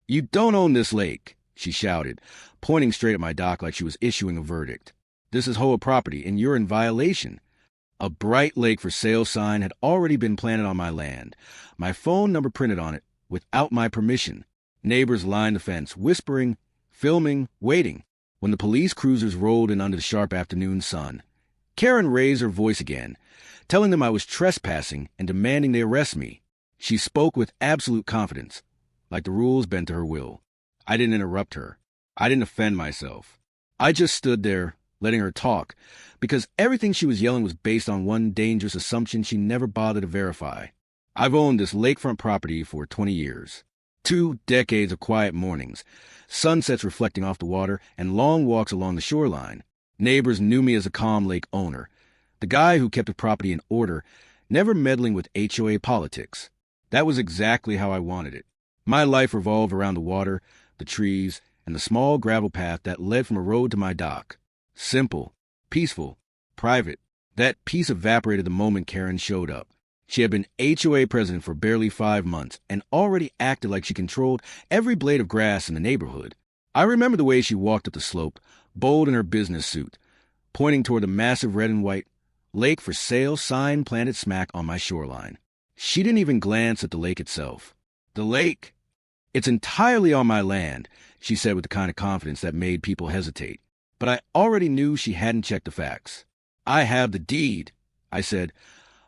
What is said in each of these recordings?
"You don't own this lake," she shouted, pointing straight at my dock like she was issuing a verdict. "This is HOA property, and you're in violation." A bright lake for sale sign had already been planted on my land, my phone number printed on it, without my permission. Neighbors lined the fence, whispering, filming, waiting. When the police cruisers rolled in under the sharp afternoon sun, Karen raised her voice again, telling them I was trespassing and demanding they arrest me. She spoke with absolute confidence, like the rules bent to her will. I didn't interrupt her. I didn't offend myself. I just stood there, letting her talk, because everything she was yelling was based on one dangerous assumption she never bothered to verify. I've owned this lakefront property for 20 years. 2 decades of quiet mornings, sunsets reflecting off the water, and long walks along the shoreline. Neighbors knew me as a calm lake owner, the guy who kept the property in order, never meddling with HOA politics. That was exactly how I wanted it. My life revolved around the water, the trees, and the small gravel path that led from a road to my dock. Simple, peaceful, private. That peace evaporated the moment Karen showed up. She had been HOA president for barely 5 months and already acted like she controlled every blade of grass in the neighborhood. I remember the way she walked up the slope, bold in her business suit, pointing toward the massive red and white lake for sale sign planted smack on my shoreline. She didn't even glance at the lake itself. "The lake? It's entirely on my land," she said with the kind of confidence that made people hesitate. But I already knew she hadn't checked the facts. "I have the deed," I said,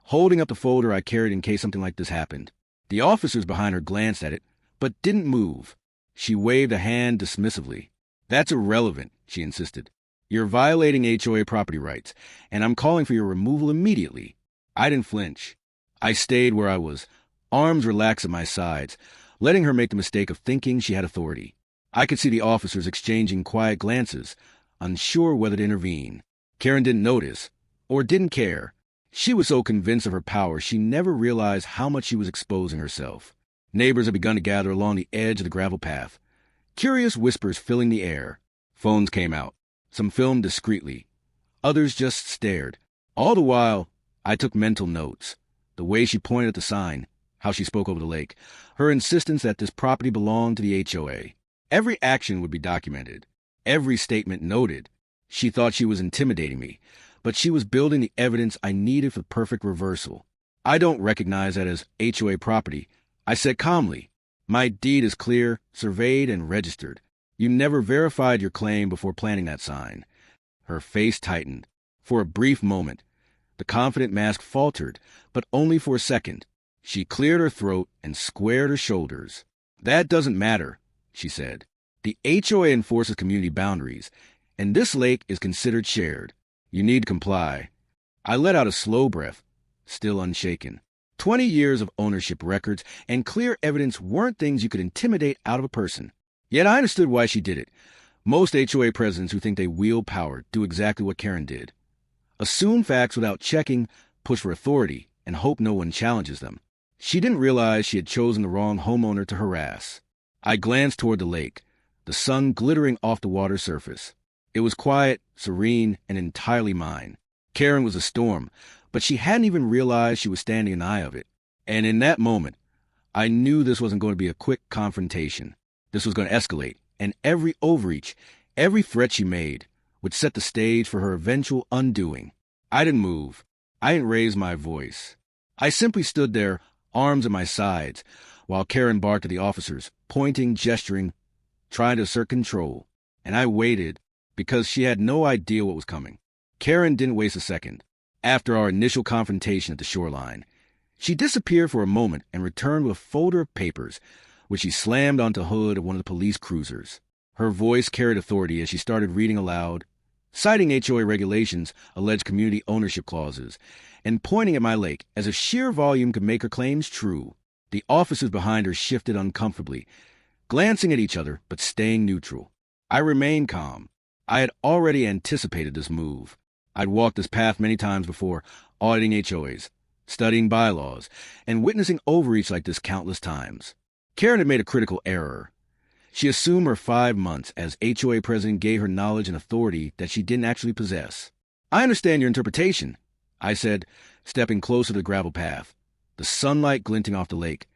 holding up the folder I carried in case something like this happened. The officers behind her glanced at it, but didn't move. She waved a hand dismissively. "That's irrelevant," she insisted. "You're violating HOA property rights, and I'm calling for your removal immediately." I didn't flinch. I stayed where I was, arms relaxed at my sides, letting her make the mistake of thinking she had authority. I could see the officers exchanging quiet glances, unsure whether to intervene. Karen didn't notice, or didn't care. She was so convinced of her power she never realized how much she was exposing herself. Neighbors had begun to gather along the edge of the gravel path, curious whispers filling the air. Phones came out. Some filmed discreetly. Others just stared. All the while, I took mental notes. The way she pointed at the sign, how she spoke over the lake, her insistence that this property belonged to the HOA. Every action would be documented, every statement noted. She thought she was intimidating me, but she was building the evidence I needed for perfect reversal. "I don't recognize that as HOA property," I said calmly. "My deed is clear, surveyed, and registered. You never verified your claim before planting that sign." Her face tightened. For a brief moment, the confident mask faltered, but only for a second. She cleared her throat and squared her shoulders. "That doesn't matter," she said. "The HOA enforces community boundaries, and this lake is considered shared. You need to comply." I let out a slow breath, still unshaken. 20 years of ownership records and clear evidence weren't things you could intimidate out of a person. Yet I understood why she did it. Most HOA presidents who think they wield power do exactly what Karen did. Assume facts without checking, push for authority, and hope no one challenges them. She didn't realize she had chosen the wrong homeowner to harass. I glanced toward the lake, the sun glittering off the water surface. It was quiet, serene, and entirely mine. Karen was a storm, but she hadn't even realized she was standing in the eye of it. And in that moment, I knew this wasn't going to be a quick confrontation. This was going to escalate, and every overreach, every threat she made, would set the stage for her eventual undoing. I didn't move. I didn't raise my voice. I simply stood there, arms at my sides, while Karen barked at the officers, pointing, gesturing, trying to assert control. And I waited, because she had no idea what was coming. Karen didn't waste a second. After our initial confrontation at the shoreline, she disappeared for a moment and returned with a folder of papers, which she slammed onto the hood of one of the police cruisers. Her voice carried authority as she started reading aloud, citing HOA regulations, alleged community ownership clauses, and pointing at my lake as if sheer volume could make her claims true. The officers behind her shifted uncomfortably, glancing at each other but staying neutral. I remained calm. I had already anticipated this move. I'd walked this path many times before, auditing HOAs, studying bylaws, and witnessing overreach like this countless times. Karen had made a critical error. She assumed her 5 months as HOA president gave her knowledge and authority that she didn't actually possess. "I understand your interpretation," I said, stepping closer to the gravel path, the sunlight glinting off the lake.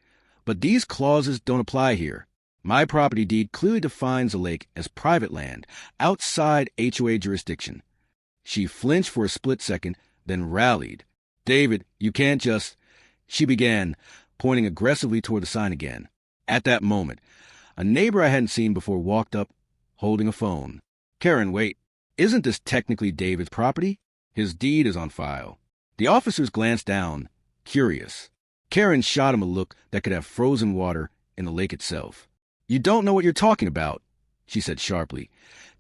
"But these clauses don't apply here. My property deed clearly defines the lake as private land, outside HOA jurisdiction. She flinched for a split second, then rallied. David, you can't just... She began, pointing aggressively toward the sign again. At that moment, a neighbor I hadn't seen before walked up, holding a phone. Karen, wait. Isn't this technically David's property? His deed is on file. The officers glanced down, curious. Karen shot him a look that could have frozen water in the lake itself. You don't know what you're talking about, she said sharply,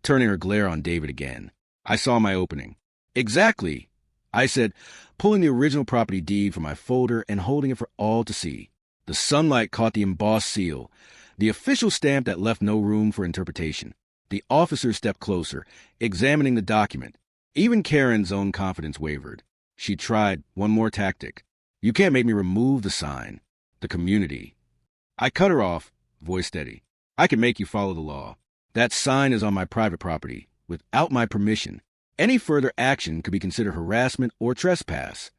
turning her glare on David again. I saw my opening. Exactly, I said, pulling the original property deed from my folder and holding it for all to see. The sunlight caught the embossed seal, the official stamp that left no room for interpretation. The officer stepped closer, examining the document. Even Karen's own confidence wavered. She tried one more tactic. You can't make me remove the sign. The community. I cut her off, voice steady. I can make you follow the law. That sign is on my private property, without my permission. Any further action could be considered harassment or trespass.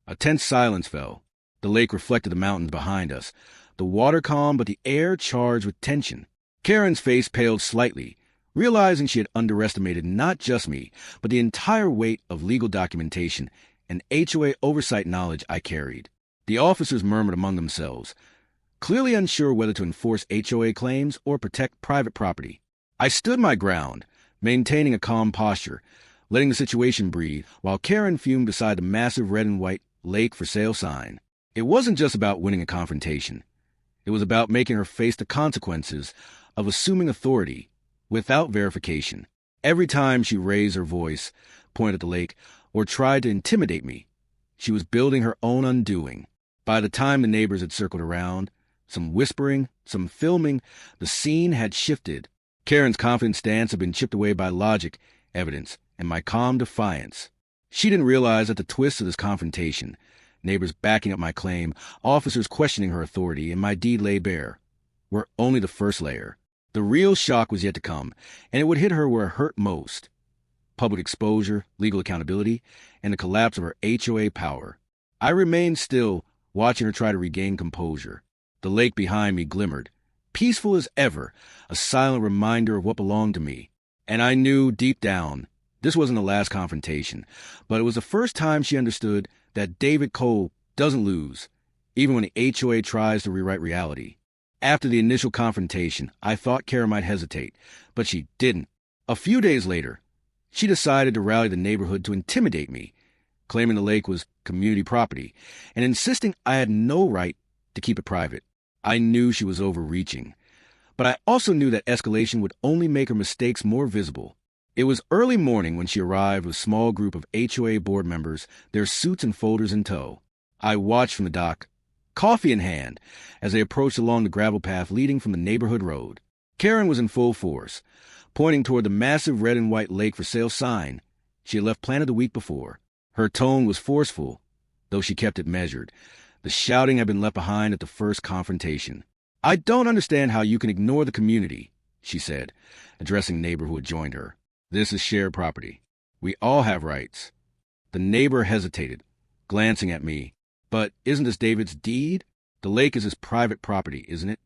A tense silence fell. The lake reflected the mountains behind us, the water calm but the air charged with tension. Karen's face paled slightly, realizing she had underestimated not just me, but the entire weight of legal documentation and HOA oversight knowledge I carried. The officers murmured among themselves, clearly unsure whether to enforce HOA claims or protect private property. I stood my ground, maintaining a calm posture, letting the situation breathe, while Karen fumed beside the massive red and white lake for sale sign. It wasn't just about winning a confrontation. It was about making her face the consequences of assuming authority without verification. Every time she raised her voice, pointed at the lake, or tried to intimidate me, she was building her own undoing. By the time the neighbors had circled around, some whispering, some filming, the scene had shifted. Karen's confident stance had been chipped away by logic, evidence, and my calm defiance. She didn't realize that the twist of this confrontation, neighbors backing up my claim, officers questioning her authority, and my deed lay bare, were only the first layer. The real shock was yet to come, and it would hit her where it hurt most. Public exposure, legal accountability, and the collapse of her HOA power. I remained still, watching her try to regain composure. The lake behind me glimmered, peaceful as ever, a silent reminder of what belonged to me. And I knew deep down, this wasn't the last confrontation, but it was the first time she understood that David Cole doesn't lose, even when the HOA tries to rewrite reality. After the initial confrontation, I thought Karen might hesitate, but she didn't. A few days later, she decided to rally the neighborhood to intimidate me, claiming the lake was community property, and insisting I had no right to keep it private. I knew she was overreaching, but I also knew that escalation would only make her mistakes more visible. It was early morning when she arrived with a small group of HOA board members, their suits and folders in tow. I watched from the dock, coffee in hand, as they approached along the gravel path leading from the neighborhood road. Karen was in full force, pointing toward the massive red and white lake for sale sign she had left planted the week before. Her tone was forceful, though she kept it measured. The shouting had been left behind at the first confrontation. I don't understand how you can ignore the community, she said, addressing the neighbor who had joined her. This is shared property. We all have rights. The neighbor hesitated, glancing at me. But isn't this David's deed? The lake is his private property, isn't it?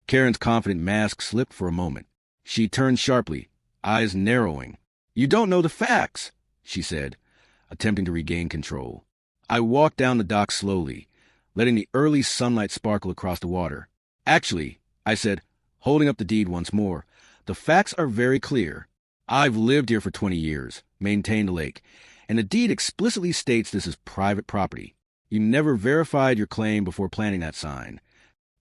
Karen's confident mask slipped for a moment. She turned sharply, eyes narrowing. You don't know the facts, she said, attempting to regain control. I walked down the dock slowly, letting the early sunlight sparkle across the water. Actually, I said, holding up the deed once more, the facts are very clear. I've lived here for 20 years, maintained the lake, and the deed explicitly states this is private property. You never verified your claim before planting that sign.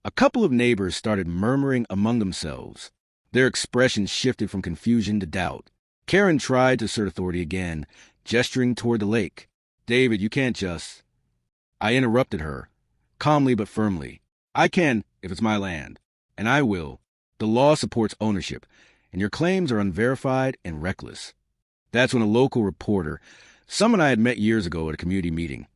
A couple of neighbors started murmuring among themselves. Their expressions shifted from confusion to doubt. Karen tried to assert authority again, gesturing toward the lake. David, you can't just... I interrupted her, calmly but firmly. I can, if it's my land. And I will. The law supports ownership, and your claims are unverified and reckless. That's when a local reporter, someone I had met years ago at a community meeting,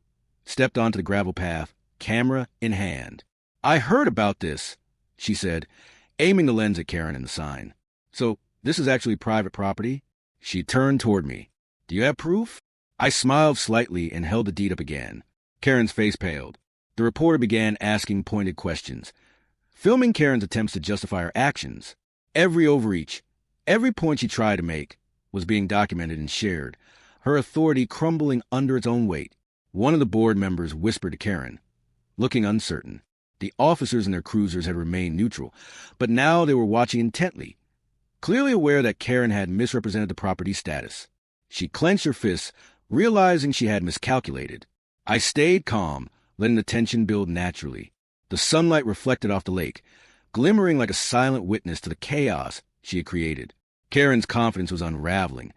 stepped onto the gravel path, camera in hand. I heard about this, she said, aiming the lens at Karen and the sign. So, this is actually private property? She turned toward me. Do you have proof? I smiled slightly and held the deed up again. Karen's face paled. The reporter began asking pointed questions. filming Karen's attempts to justify her actions. Every overreach, every point she tried to make, was being documented and shared, her authority crumbling under its own weight. One of the board members whispered to Karen, looking uncertain. The officers in their cruisers had remained neutral, but now they were watching intently, clearly aware that Karen had misrepresented the property's status. She clenched her fists, realizing she had miscalculated. I stayed calm, letting the tension build naturally. The sunlight reflected off the lake, glimmering like a silent witness to the chaos she had created. Karen's confidence was unraveling,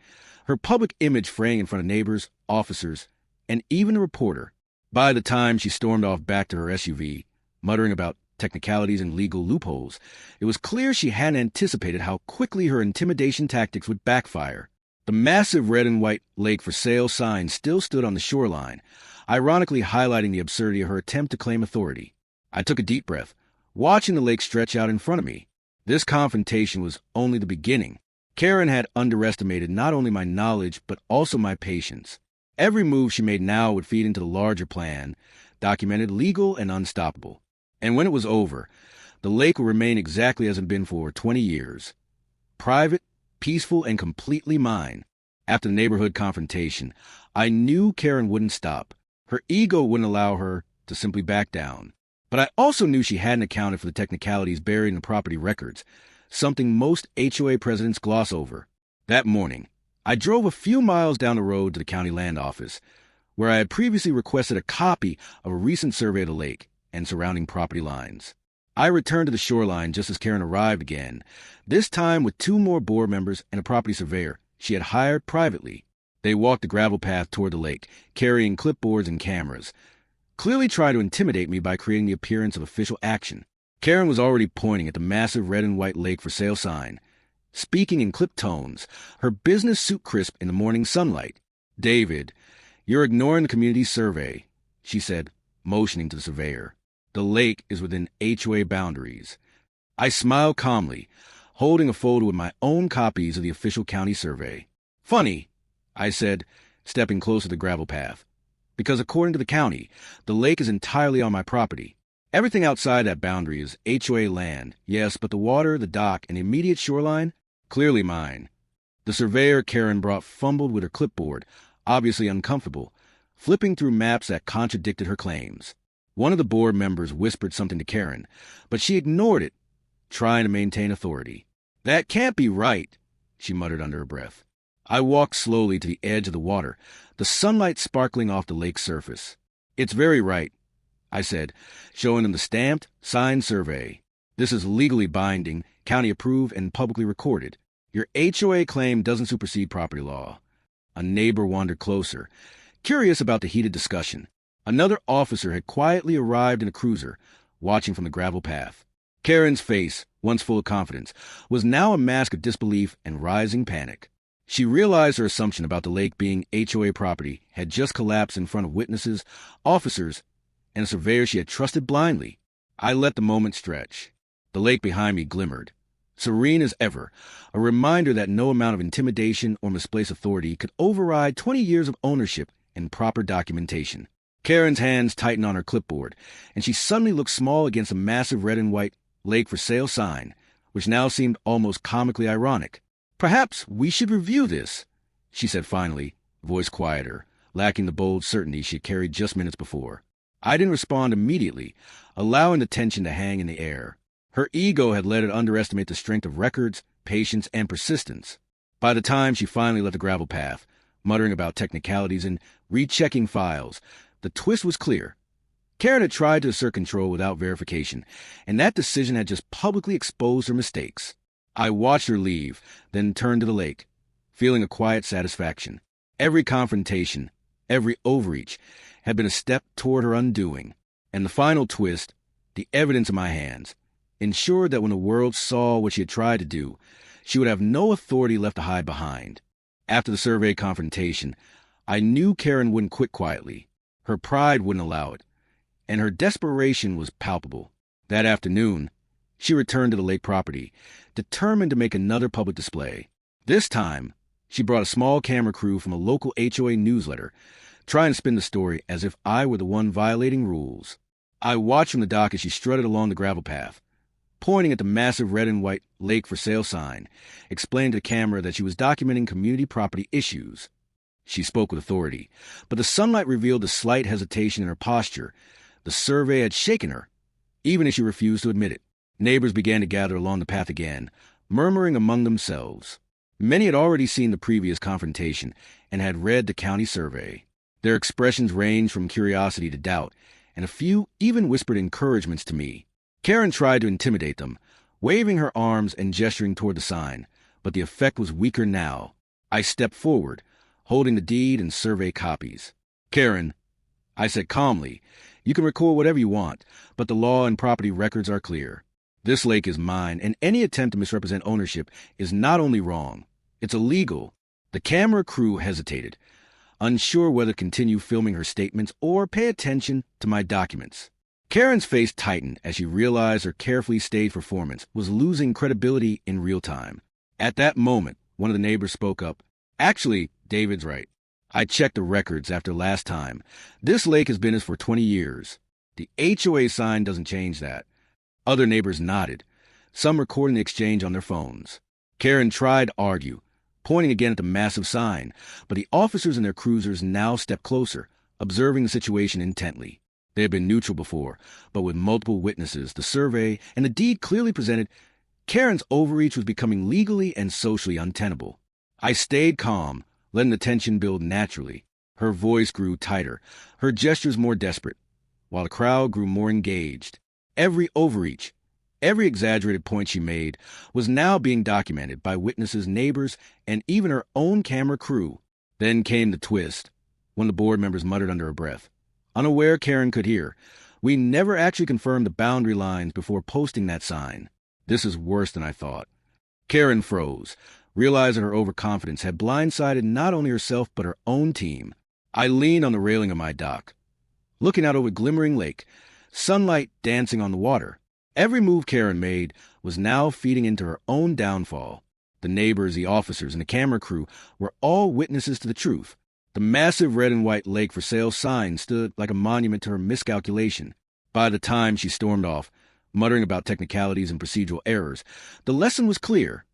her public image fraying in front of neighbors, officers, and even a reporter. By the time she stormed off back to her SUV, muttering about technicalities and legal loopholes, it was clear she hadn't anticipated how quickly her intimidation tactics would backfire. The massive red and white lake for sale sign still stood on the shoreline, ironically highlighting the absurdity of her attempt to claim authority. I took a deep breath, watching the lake stretch out in front of me. This confrontation was only the beginning. Karen had underestimated not only my knowledge, but also my patience. Every move she made now would feed into the larger plan, documented, legal, and unstoppable. And when it was over, the lake would remain exactly as it had been for 20 years. Private, peaceful, and completely mine. After the neighborhood confrontation, I knew Karen wouldn't stop. Her ego wouldn't allow her to simply back down. But I also knew she hadn't accounted for the technicalities buried in the property records, something most HOA presidents gloss over. That morning, I drove a few miles down the road to the county land office, where I had previously requested a copy of a recent survey of the lake and surrounding property lines. I returned to the shoreline just as Karen arrived again, this time with 2 more board members and a property surveyor she had hired privately. They walked the gravel path toward the lake, carrying clipboards and cameras, clearly trying to intimidate me by creating the appearance of official action. Karen was already pointing at the massive red and white lake for sale sign, speaking in clipped tones, her business suit crisp in the morning sunlight. "David, you're ignoring the community survey," she said, motioning to the surveyor. "The lake is within HOA boundaries." I smiled calmly, holding a folder with my own copies of the official county survey. "Funny," I said, stepping closer to the gravel path, "because according to the county, the lake is entirely on my property. Everything outside that boundary is HOA land, yes, but the water, the dock, and the immediate shoreline, clearly mine." The surveyor Karen brought fumbled with her clipboard, obviously uncomfortable, flipping through maps that contradicted her claims. One of the board members whispered something to Karen, but she ignored it, trying to maintain authority. "That can't be right," she muttered under her breath. I walked slowly to the edge of the water, the sunlight sparkling off the lake's surface. "It's very right," I said, showing them the stamped, signed survey. "This is legally binding, county approved, and publicly recorded. Your HOA claim doesn't supersede property law." A neighbor wandered closer, curious about the heated discussion. Another officer had quietly arrived in a cruiser, watching from the gravel path. Karen's face, once full of confidence, was now a mask of disbelief and rising panic. She realized her assumption about the lake being HOA property had just collapsed in front of witnesses, officers, and a surveyor she had trusted blindly. I let the moment stretch. The lake behind me glimmered, serene as ever, a reminder that no amount of intimidation or misplaced authority could override 20 years of ownership and proper documentation. Karen's hands tightened on her clipboard, and she suddenly looked small against a massive red and white lake for sale sign, which now seemed almost comically ironic. "Perhaps we should review this," she said finally, voice quieter, lacking the bold certainty she had carried just minutes before. I didn't respond immediately, allowing the tension to hang in the air. Her ego had led her to underestimate the strength of records, patience, and persistence. By the time she finally left the gravel path, muttering about technicalities and rechecking files, the twist was clear. Karen had tried to assert control without verification, and that decision had just publicly exposed her mistakes. I watched her leave, then turned to the lake, feeling a quiet satisfaction. Every confrontation, every overreach, had been a step toward her undoing. And the final twist, the evidence in my hands, ensured that when the world saw what she had tried to do, she would have no authority left to hide behind. After the survey confrontation, I knew Karen wouldn't quit quietly. Her pride wouldn't allow it, and her desperation was palpable. That afternoon, she returned to the lake property, determined to make another public display. This time, she brought a small camera crew from a local HOA newsletter, trying to spin the story as if I were the one violating rules. I watched from the dock as she strutted along the gravel path, pointing at the massive red and white lake for sale sign, explained to the camera that she was documenting community property issues. She spoke with authority, but the sunlight revealed a slight hesitation in her posture. The survey had shaken her, even as she refused to admit it. Neighbors began to gather along the path again, murmuring among themselves. Many had already seen the previous confrontation and had read the county survey. Their expressions ranged from curiosity to doubt, and a few even whispered encouragements to me. Karen tried to intimidate them, waving her arms and gesturing toward the sign, but the effect was weaker now. I stepped forward, holding the deed and survey copies. "Karen," I said calmly, "you can record whatever you want, but the law and property records are clear. This lake is mine, and any attempt to misrepresent ownership is not only wrong, it's illegal." The camera crew hesitated, unsure whether to continue filming her statements or pay attention to my documents. Karen's face tightened as she realized her carefully staged performance was losing credibility in real time. At that moment, one of the neighbors spoke up. "Actually, David's right. I checked the records after last time. This lake has been his for 20 years. The HOA sign doesn't change that." Other neighbors nodded, some recording the exchange on their phones. Karen tried to argue, pointing again at the massive sign, but the officers in their cruisers now stepped closer, observing the situation intently. They had been neutral before, but with multiple witnesses, the survey, and the deed clearly presented, Karen's overreach was becoming legally and socially untenable. I stayed calm, letting the tension build naturally. Her voice grew tighter, her gestures more desperate, while the crowd grew more engaged. Every overreach, every exaggerated point she made was now being documented by witnesses, neighbors, and even her own camera crew. Then came the twist, when the board members muttered under her breath. Unaware Karen could hear, "We never actually confirmed the boundary lines before posting that sign." This is worse than I thought. Karen froze, realizing her overconfidence had blindsided not only herself but her own team. I leaned on the railing of my dock, looking out over a glimmering lake, sunlight dancing on the water. Every move Karen made was now feeding into her own downfall. The neighbors, the officers, and the camera crew were all witnesses to the truth. The massive red and white lake for sale sign stood like a monument to her miscalculation. By the time she stormed off, muttering about technicalities and procedural errors, the lesson was clear.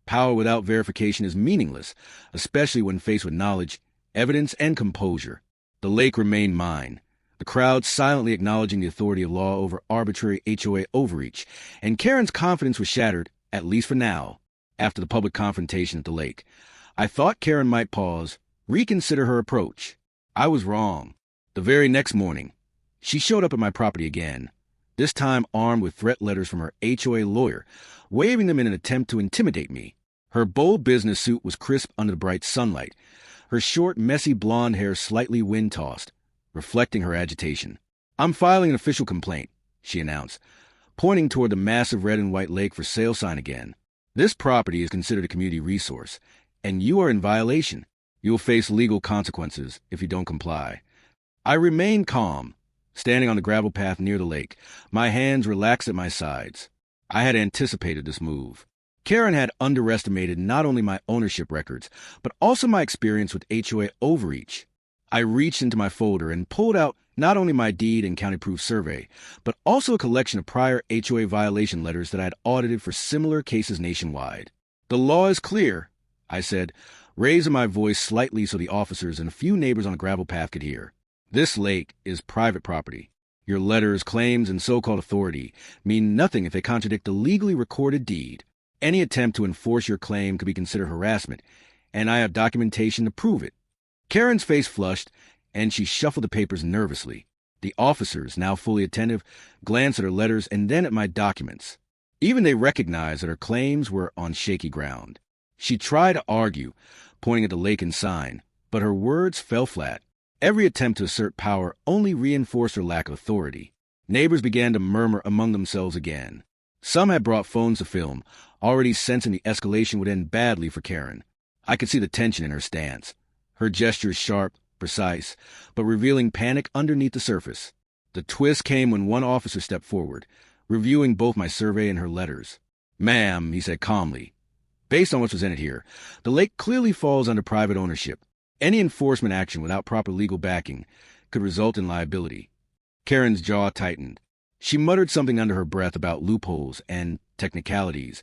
Power without verification is meaningless, especially when faced with knowledge, evidence, and composure. The lake remained mine, the crowd silently acknowledging the authority of law over arbitrary HOA overreach, and Karen's confidence was shattered, at least for now. After the public confrontation at the lake, I thought Karen might pause, reconsider her approach. I was wrong. The very next morning, she showed up at my property again, this time armed with threat letters from her HOA lawyer, waving them in an attempt to intimidate me. Her bold business suit was crisp under the bright sunlight, her short, messy blonde hair slightly wind-tossed, reflecting her agitation. "I'm filing an official complaint," she announced, pointing toward the massive red and white lake for sale sign again. "This property is considered a community resource, and you are in violation. You will face legal consequences if you don't comply." I remained calm, standing on the gravel path near the lake, my hands relaxed at my sides. I had anticipated this move. Karen had underestimated not only my ownership records, but also my experience with HOA overreach. I reached into my folder and pulled out not only my deed and county-proof survey, but also a collection of prior HOA violation letters that I had audited for similar cases nationwide. "The law is clear," I said, raising my voice slightly so the officers and a few neighbors on the gravel path could hear. "This lake is private property. Your letters, claims, and so-called authority mean nothing if they contradict the legally recorded deed. Any attempt to enforce your claim could be considered harassment, and I have documentation to prove it." Karen's face flushed, and she shuffled the papers nervously. The officers, now fully attentive, glanced at her letters and then at my documents. Even they recognized that her claims were on shaky ground. She tried to argue, pointing at the lake and sign, but her words fell flat. Every attempt to assert power only reinforced her lack of authority. Neighbors began to murmur among themselves again. Some had brought phones to film, already sensing the escalation would end badly for Karen. I could see the tension in her stance, her gestures sharp, precise, but revealing panic underneath the surface. The twist came when one officer stepped forward, reviewing both my survey and her letters. "Ma'am," he said calmly, "based on what's presented here, the lake clearly falls under private ownership. Any enforcement action without proper legal backing could result in liability." Karen's jaw tightened. She muttered something under her breath about loopholes and technicalities,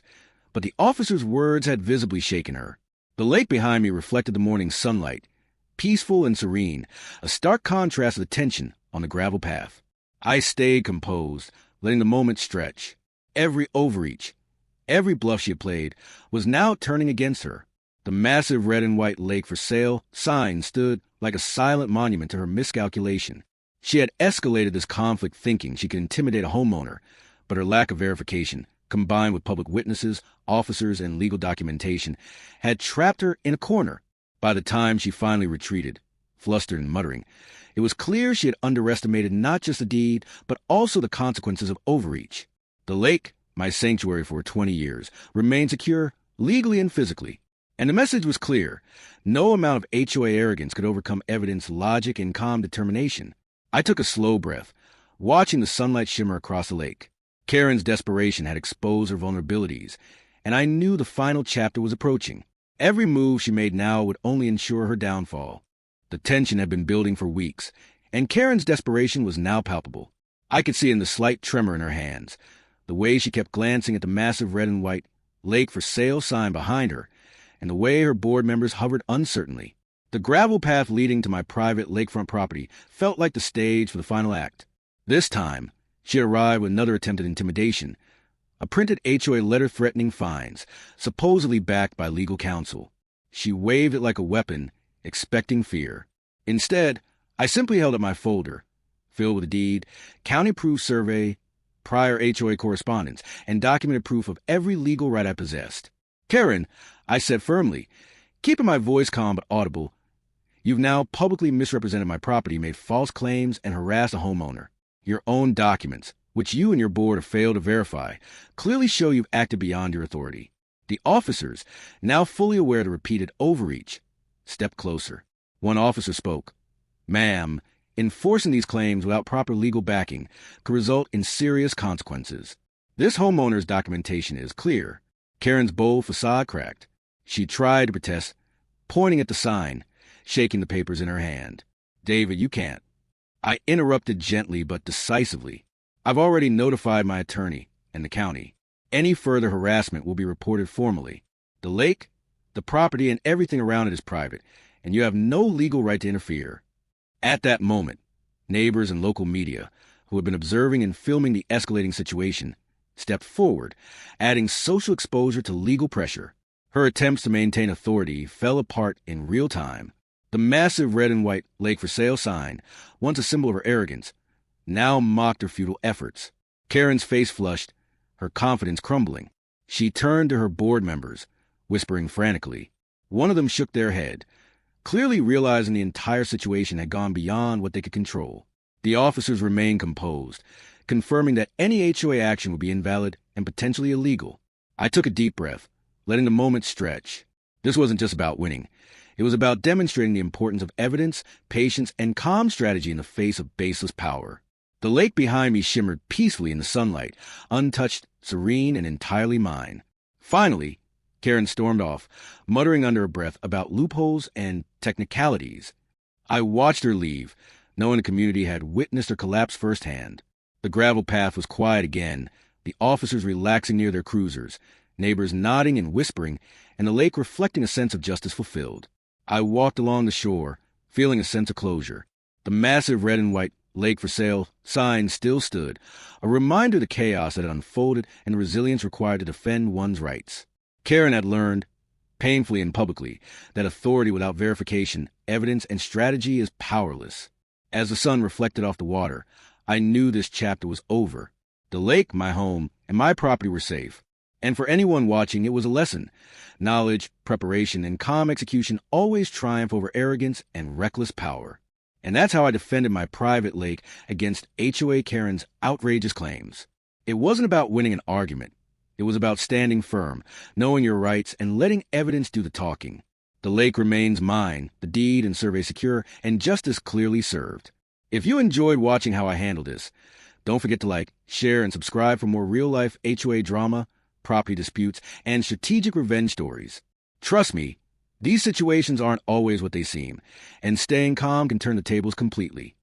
but the officer's words had visibly shaken her. The lake behind me reflected the morning sunlight, peaceful and serene, a stark contrast to the tension on the gravel path. I stayed composed, letting the moment stretch. Every overreach, every bluff she had played, was now turning against her. The massive red and white lake for sale sign stood like a silent monument to her miscalculation. She had escalated this conflict thinking she could intimidate a homeowner, but her lack of verification, combined with public witnesses, officers, and legal documentation, had trapped her in a corner. By the time she finally retreated, flustered and muttering, it was clear she had underestimated not just the deed, but also the consequences of overreach. The lake, my sanctuary for 20 years, remained secure, legally and physically. And the message was clear. No amount of HOA arrogance could overcome evidence, logic, and calm determination. I took a slow breath, watching the sunlight shimmer across the lake. Karen's desperation had exposed her vulnerabilities, and I knew the final chapter was approaching. Every move she made now would only ensure her downfall. The tension had been building for weeks, and Karen's desperation was now palpable. I could see in the slight tremor in her hands, the way she kept glancing at the massive red and white lake for sale sign behind her, and the way her board members hovered uncertainly. The gravel path leading to my private lakefront property felt like the stage for the final act. This time, she had arrived with another attempt at intimidation, a printed HOA letter threatening fines, supposedly backed by legal counsel. She waved it like a weapon, expecting fear. Instead, I simply held up my folder, filled with a deed, county-approved survey, prior HOA correspondence, and documented proof of every legal right I possessed. "Karen," I said firmly, keeping my voice calm but audible, "you've now publicly misrepresented my property, made false claims, and harassed a homeowner. Your own documents, which you and your board have failed to verify, clearly show you've acted beyond your authority." The officers, now fully aware of the repeated overreach, stepped closer. One officer spoke. "Ma'am, enforcing these claims without proper legal backing could result in serious consequences. This homeowner's documentation is clear." Karen's bold facade cracked. She tried to protest, pointing at the sign, shaking the papers in her hand. "David, you can't." I interrupted gently but decisively. "I've already notified my attorney and the county. Any further harassment will be reported formally. The lake, the property, and everything around it is private, and you have no legal right to interfere." At that moment, neighbors and local media, who had been observing and filming the escalating situation, stepped forward, adding social exposure to legal pressure. Her attempts to maintain authority fell apart in real time. The massive red and white lake for sale sign, once a symbol of her arrogance, now mocked her futile efforts. Karen's face flushed, her confidence crumbling. She turned to her board members, whispering frantically. One of them shook their head, clearly realizing the entire situation had gone beyond what they could control. The officers remained composed, confirming that any HOA action would be invalid and potentially illegal. I took a deep breath, letting the moment stretch. This wasn't just about winning. It was about demonstrating the importance of evidence, patience, and calm strategy in the face of baseless power. The lake behind me shimmered peacefully in the sunlight, untouched, serene, and entirely mine. Finally, Karen stormed off, muttering under her breath about loopholes and technicalities. I watched her leave, knowing the community had witnessed her collapse firsthand. The gravel path was quiet again, the officers relaxing near their cruisers, neighbors nodding and whispering, and the lake reflecting a sense of justice fulfilled. I walked along the shore, feeling a sense of closure. The massive red and white lake for sale sign still stood, a reminder of the chaos that had unfolded and the resilience required to defend one's rights. Karen had learned, painfully and publicly, that authority without verification, evidence, and strategy is powerless. As the sun reflected off the water, I knew this chapter was over. The lake, my home, and my property were safe. And for anyone watching, it was a lesson. Knowledge, preparation, and calm execution always triumph over arrogance and reckless power. And that's how I defended my private lake against HOA Karen's outrageous claims. It wasn't about winning an argument. It was about standing firm, knowing your rights, and letting evidence do the talking. The lake remains mine, the deed and survey secure, and justice clearly served. If you enjoyed watching how I handled this, don't forget to like, share, and subscribe for more real-life HOA drama, property disputes, and strategic revenge stories. Trust me, these situations aren't always what they seem, and staying calm can turn the tables completely.